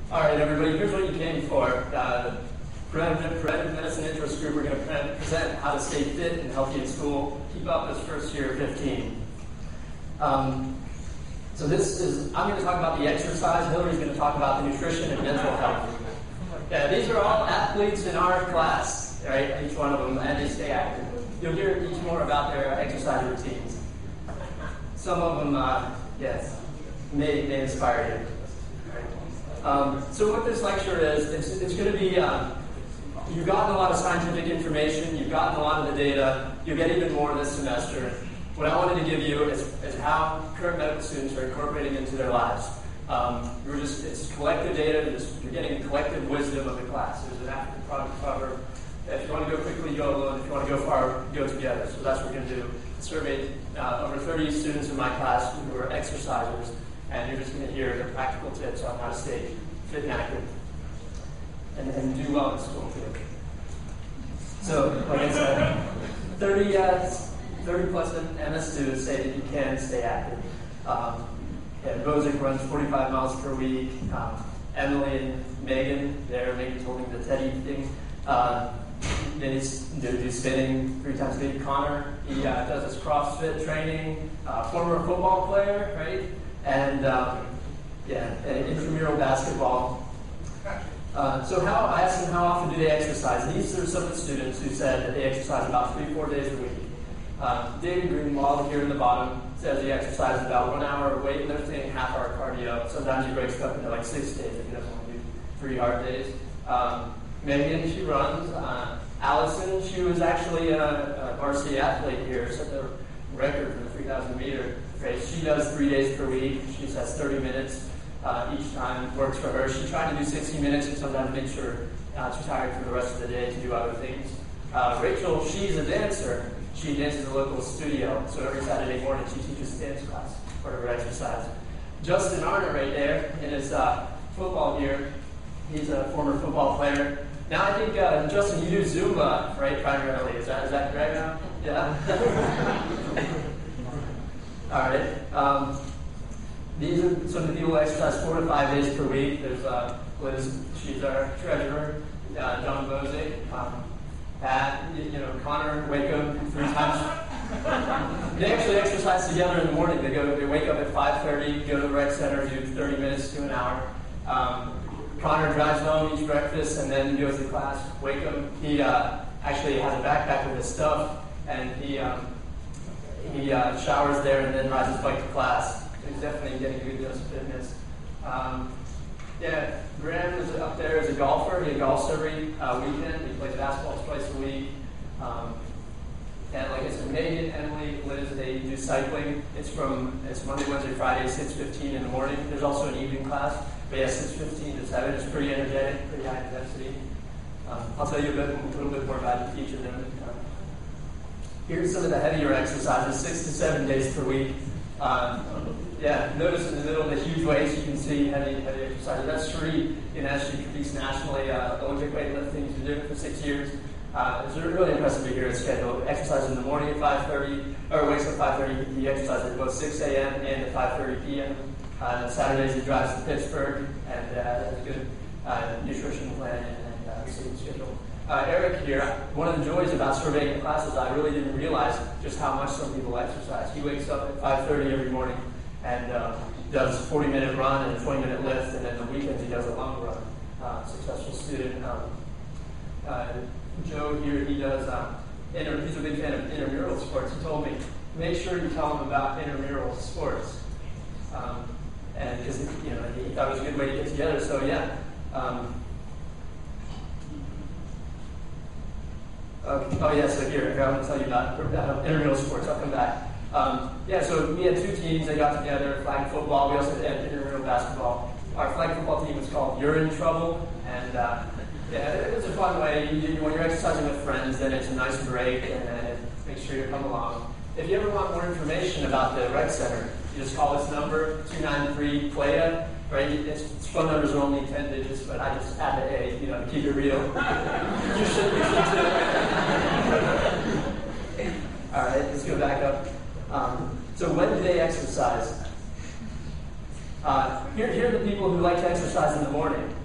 All right, everybody, here's what you came for. The Preventive Medicine Interest Group, we're going to present how to stay fit and healthy in school. Keep up this first year of 15. So I'm going to talk about the exercise. Hillary's going to talk about the nutrition and mental health. Yeah, these are all athletes in our class, right? Each one of them, and they stay active. You'll hear each more about their exercise routines. Some of them, yes, may inspire you. So what this lecture is, it's going to be, you've gotten a lot of scientific information, you've gotten a lot of the data, you'll get even more this semester. What I wanted to give you is how current medical students are incorporating into their lives. It's collective data, you're getting collective wisdom of the class. There's an African proverb. If you want to go quickly, go alone. If you want to go far, go together. So that's what we're going to do. I surveyed over 30 students in my class who are exercisers, and you're just going to hear the practical tips on how to stay fit and active and do well in school too. So, like I said, 30 plus MS2 say that you can stay active. Bozic runs 45 miles per week. Emily and Megan, Megan told me the Teddy thing. They do spinning 3 times a week. Connor, he does his CrossFit training. Former football player, right? And intramural basketball. So I asked them how often do they exercise. These are some of the students who said that they exercise about 3-4 days a week. David Greenwald here in the bottom says he exercises about 1 hour weightlifting, half hour cardio. Sometimes he breaks it up into like 6 days if he doesn't want to do 3 hard days. Megan, she runs. Allison, she was actually a varsity athlete here, set the record for the 3,000 meter race. She does 3 days per week. She says 30 minutes each time works for her. She tried to do 60 minutes and sometimes makes sure she's tired for the rest of the day to do other things. Rachel, she's a dancer. She dances at a local studio, so every Saturday morning she teaches dance class, part of her exercise. Justin Arner right there in his football gear, he's a former football player. Now I think, Justin, you do Zumba, right, primarily. Is that correct now? Yeah? All right. These are some of the people who exercise 4 to 5 days per week. There's Liz, she's our treasurer, John Bozic, Pat, Connor, wake up 3 times. They actually exercise together in the morning. They wake up at 5:30, go to the rec center, do 30 minutes to an hour. Connor drives home, eats breakfast, and then goes to class. Wake him. He actually has a backpack with his stuff, and he showers there and then rides his bike to class. So he's definitely getting a good dose of fitness. Graham is up there as a golfer. He golfs every weekend. He plays basketball twice a week. And like I said, Megan, Emily, Liz, they do cycling. It's Monday, Wednesday, Friday, 6:15 in the morning. There's also an evening class. But yeah, 6:15 to 7. It's pretty energetic, pretty high intensity. I'll tell you a little bit more about each of them. Here's some of the heavier exercises, 6 to 7 days per week. Notice in the middle of the huge weights, you can see heavy exercises. That's Sri Ganesh. She competes nationally, Olympic weightlifting. She's doing it for 6 years. It's really impressive to hear his schedule. Exercises in the morning at 5:30, or wakes up at 5:30. He exercises at both 6 a.m. and at 5:30 p.m. And Saturdays he drives to Pittsburgh and has a good nutrition plan and sleep schedule. Eric here, one of the joys about surveying classes, I really didn't realize just how much some people exercise. He wakes up at 5:30 every morning and does a 40-minute run and a 20-minute lift, and then the weekends he does a long run. Successful student. Joe here, he does. He's a big fan of intramural sports. He told me, make sure you tell him about intramural sports, and because he thought it was a good way to get together. So yeah. So here I want to tell you about intramural sports. I'll come back. So we had 2 teams. They got together, flag football. We also had intramural basketball. Our flag football team was called You're in Trouble, and it's a fun way. When you're exercising with friends, then it's a nice break, and make sure you come along. If you ever want more information about the rec center, you just call this number, 293-PLAYA. Right? Its phone numbers are only 10 digits, but I just add the A, to keep it real. You should too. All right, let's go back up. So when do they exercise? Here are the people who like to exercise in the morning.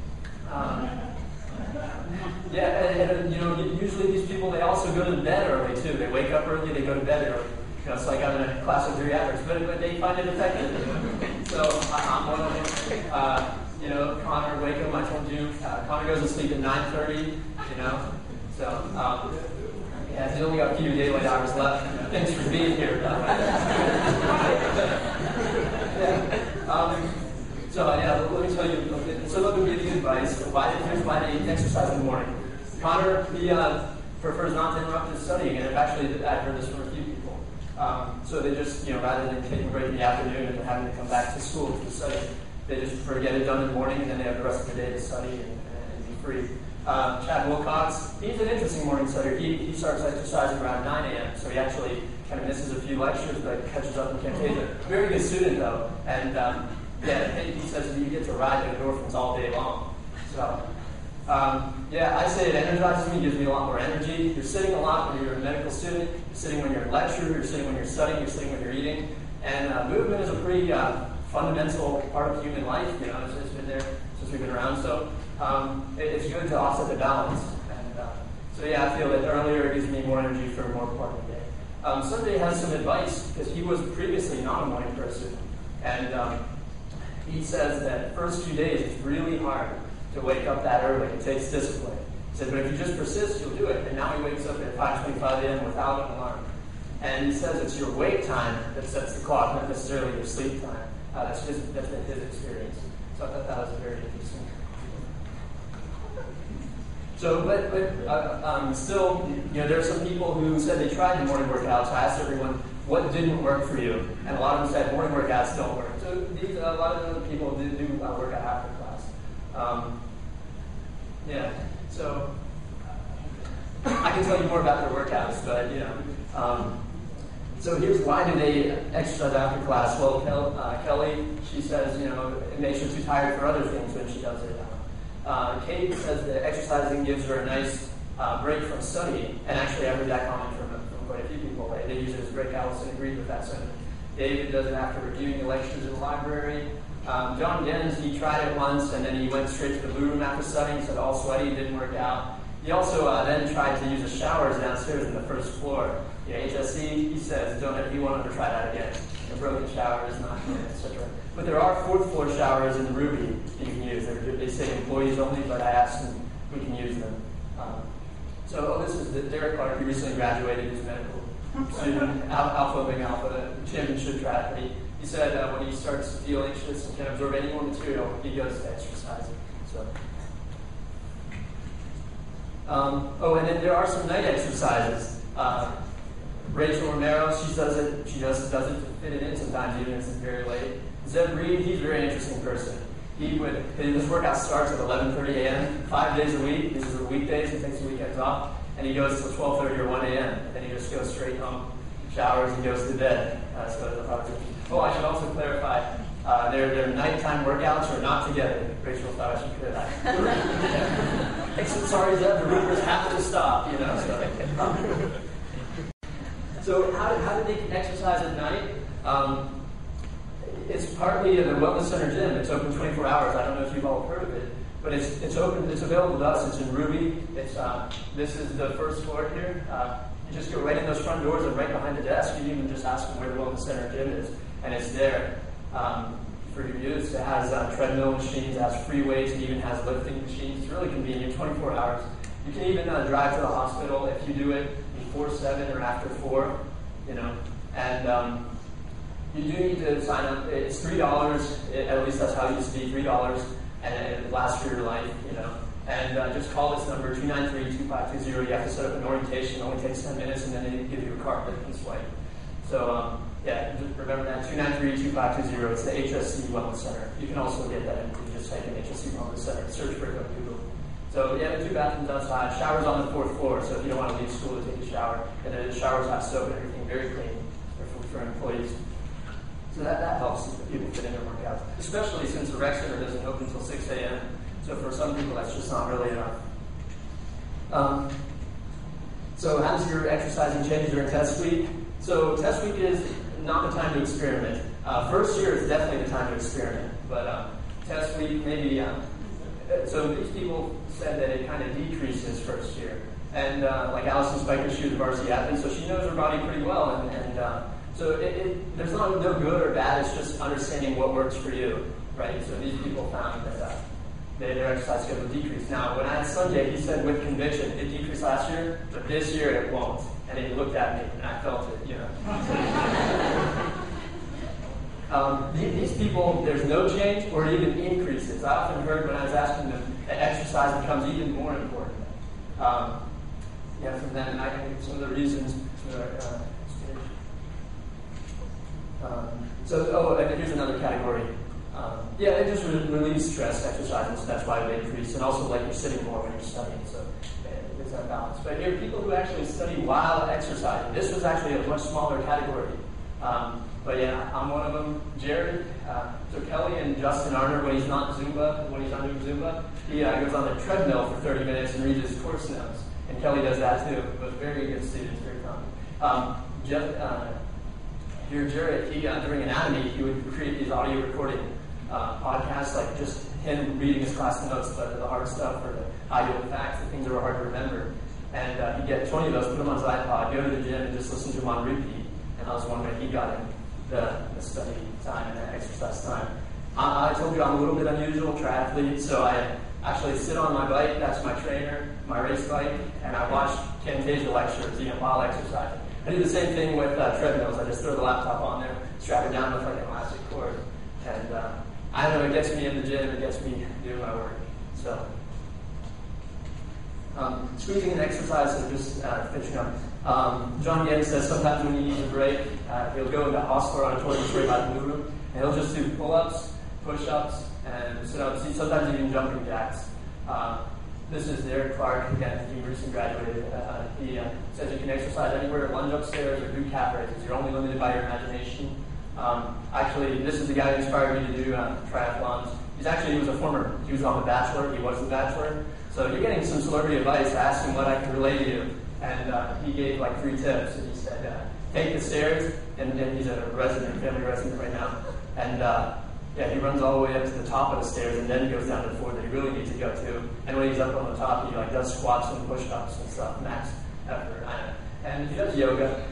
Yeah, and usually these people, they also go to bed early too. They wake up early, they go to bed early. It's like I'm in a class of geriatrics, but they find it effective. So I'm one of them. Connor, wake up, I told you. Connor goes to sleep at 9:30, So, he's only got a few daylight hours left. Thanks for being here. Let me tell you. So let me give you advice. Here's why they exercise in the morning. Connor, he prefers not to interrupt his studying, and actually, I've heard this from a few people. So they just, rather than taking a break in the afternoon and having to come back to school to study, they just prefer to get it done in the morning, and then they have the rest of the day to study and be free. Chad Wilcox, he's an interesting morning studier. He starts exercising around 9 a.m., so he actually kind of misses a few lectures, but catches up and can't take it. Very good student, though, and he says you get to ride the endorphins all day long. So, I say it energizes me, gives me a lot more energy. You're sitting a lot when you're a medical student. You're sitting when you're in lecture. You're sitting when you're studying. You're sitting when you're eating. And movement is a pretty fundamental part of human life. It's been there since we've been around. So it's good to offset the balance. And I feel that earlier gives me more energy for more part of the day. Sunday has some advice because he was previously not a morning person. And he says that first few days it's really hard to wake up that early. It takes discipline. He said, but if you just persist, you'll do it. And now he wakes up at 5:25 a.m. without an alarm. And he says it's your wake time that sets the clock, not necessarily your sleep time. That's been his experience. So I thought that was very interesting. So, but still, there are some people who said they tried the morning workouts. I asked everyone, what didn't work for you? And a lot of them said morning workouts don't work. So a lot of other people do work out after class. So I can tell you more about their workouts, but so here's why do they exercise after class? Well, Kelly, she says, it makes her too tired for other things when she does it. Kate says that exercising gives her a nice break from studying, and actually I heard that comment from quite a few people. They use it as a break. Allison agreed with that sentiment. David does it after reviewing the lectures in the library. John Gens, he tried it once, and then he went straight to the blue room after studying, said all sweaty, didn't work out. He also then tried to use the showers downstairs on the first floor. HSC, he says, he won't ever try that again. A broken shower is not good, etc. But there are fourth floor showers in Ruby that you can use. They say employees only, but I asked them we can use them. This is Derek Clark. He recently graduated. He's a medical student, Alpha Omega Alpha, championship triathlete. He said when he starts to feel anxious and can't absorb any more material, he goes to exercising. And then there are some night exercises. Rachel Romero, she just does it to fit it in sometimes, even if it's very late. Zeb Reed, he's a very interesting person. His workout starts at 11:30 a.m., 5 days a week. These are the weekdays. He takes the weekends off. And he goes till 12:30 or 1 a.m. And then he just goes straight home, showers, and goes to bed. I should also clarify, their nighttime workouts are not together. Rachel thought I should clear that. Sorry, Zeb, the rumors have to stop, So how do they exercise at night? It's partly the Wellness Center gym. It's open 24 hours. I don't know if you've all heard of it, but it's open. It's available to us. It's in Ruby. This is the first floor here. You just go right in those front doors and right behind the desk. You can even just ask them where the Wellness Center gym is, and it's there for your use. It has treadmill machines, it has free weights, it even has lifting machines. It's really convenient. 24 hours. You can even drive to the hospital if you do it before 7 or after 4. And you do need to sign up. It's $3. At least that's how it used to be, $3, and it lasts for your life, And just call this number, 293-2520. You have to set up an orientation. It only takes 10 minutes, and then they give you a card that you can swipe. So, just remember that, 293-2520. It's the HSC Wellness Center. You can also get that if you just type in HSC Wellness Center. Search for it on Google. So, the 2 bathrooms outside. Showers on the 4th floor, so if you don't want to leave school to take a shower. And then the showers have soap and everything, very clean for employees. So that helps people fit in their workouts, especially since the rec center doesn't open until 6 a.m. So for some people, that's just not really enough. So how does your exercising change during test week? So test week is not the time to experiment. First year is definitely the time to experiment, but test week maybe So these people said that it kind of decreases first year. And like Allison Spiker, she was a varsity athlete, so she knows her body pretty well. And so there's no good or bad, it's just understanding what works for you, right? So these people found that their exercise schedule decreased. Now, when I had Sanjay, he said with conviction, it decreased last year, but this year it won't. And he looked at me, and I felt it, you know. These people, there's no change or it even increases. I often heard when I was asking them that exercise becomes even more important. From them, and I think some of the reasons. And here's another category. It just relieves stress, exercise, and that's why they increase. And also, like, you're sitting more when you're studying, so there's that balance. But here, people who actually study while exercising. This was actually a much smaller category. But yeah, I'm one of them. Jared, so Kelly and Justin Arner, when he's not doing Zumba, he goes on the treadmill for 30 minutes and reads his course notes. And Kelly does that too, but very good students, very fun. Here, Jared, during anatomy, he would create these audio recording podcasts, like just him reading his class notes, but the hard stuff or the high-yield facts, the things that were hard to remember. And he'd get 20 of those, put them on his iPod, go to the gym, and just listen to them on repeat. And that was one way he got in the study time and the exercise time. I told you I'm a little bit unusual, triathlete, so I actually sit on my bike, that's my trainer, my race bike, and I watch Camtasia lectures, while exercising. I do the same thing with treadmills. I just throw the laptop on there, strap it down with like an elastic cord, and I don't know, it gets me in the gym, it gets me doing my work. So, squeezing in exercise, so just finishing up. John Ginn says sometimes when he needs a break, he'll go into Hostler Auditorium straight by the blue room, and he'll just do pull-ups, push-ups, and sit-ups, sometimes even jumping jacks. This is Derek Clark, again, he recently graduated. He says you can exercise anywhere, lunge upstairs, or do calf raises. You're only limited by your imagination. Actually, this is the guy who inspired me to do triathlons. He was on The Bachelor, he was The Bachelor. So you're getting some celebrity advice, ask him what I can relate to you. And he gave like 3 tips, and he said, take the stairs, and he's a family resident right now. And he runs all the way up to the top of the stairs, and then he goes down to the floor that he really needs to go to. And when he's up on the top, he does squats and push-ups and stuff, max effort. And he does yoga.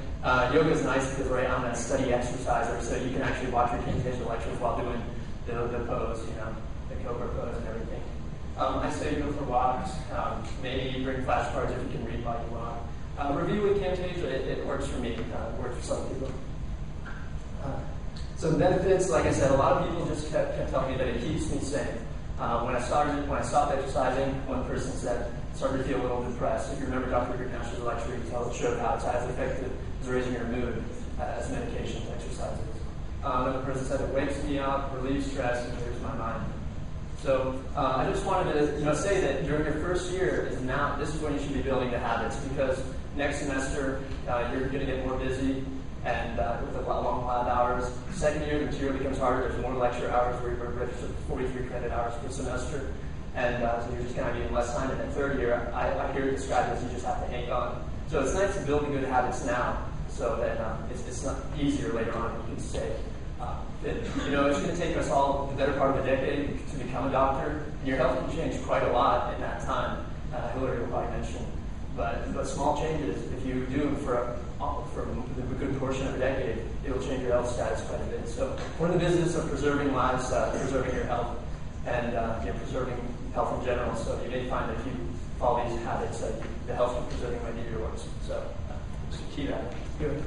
Yoga's nice because I'm a study exerciser, so you can actually watch your Camtasia lectures while doing the pose, the Cobra pose and everything. I say go for walks. Maybe bring flashcards if you can read while you walk. Review with Camtasia, it works for me. It works for some people. So benefits, like I said, a lot of people just kept telling me that it keeps me sane. When I stopped exercising, one person said, started to feel a little depressed. If you remember Dr. Greenash's lecture, he showed how it's as effective as raising your mood as medication exercises. Another person said it wakes me up, relieves stress, and clears my mind. So I just wanted to say that during your first year this is when you should be building the habits, because next semester you're going to get more busy and with a lot of long lab hours. Second year, the material becomes harder. There's more lecture hours where you're registered 43 credit hours per semester, and so you're just kind of getting less time. And then third year, I hear it described as you just have to hang on. So it's nice to build good habits now, so that it's not easier later on. You can stay. It's going to take us all the better part of a decade to become a doctor. Your health can change quite a lot in that time. Hillary will probably mention. But small changes, if you do them for a good portion of a decade, it will change your health status quite a bit. So we're in the business of preserving lives, preserving your health, and preserving health in general. So you may find that if you follow these habits, the health you're preserving might be yours. So just keep at it. Good.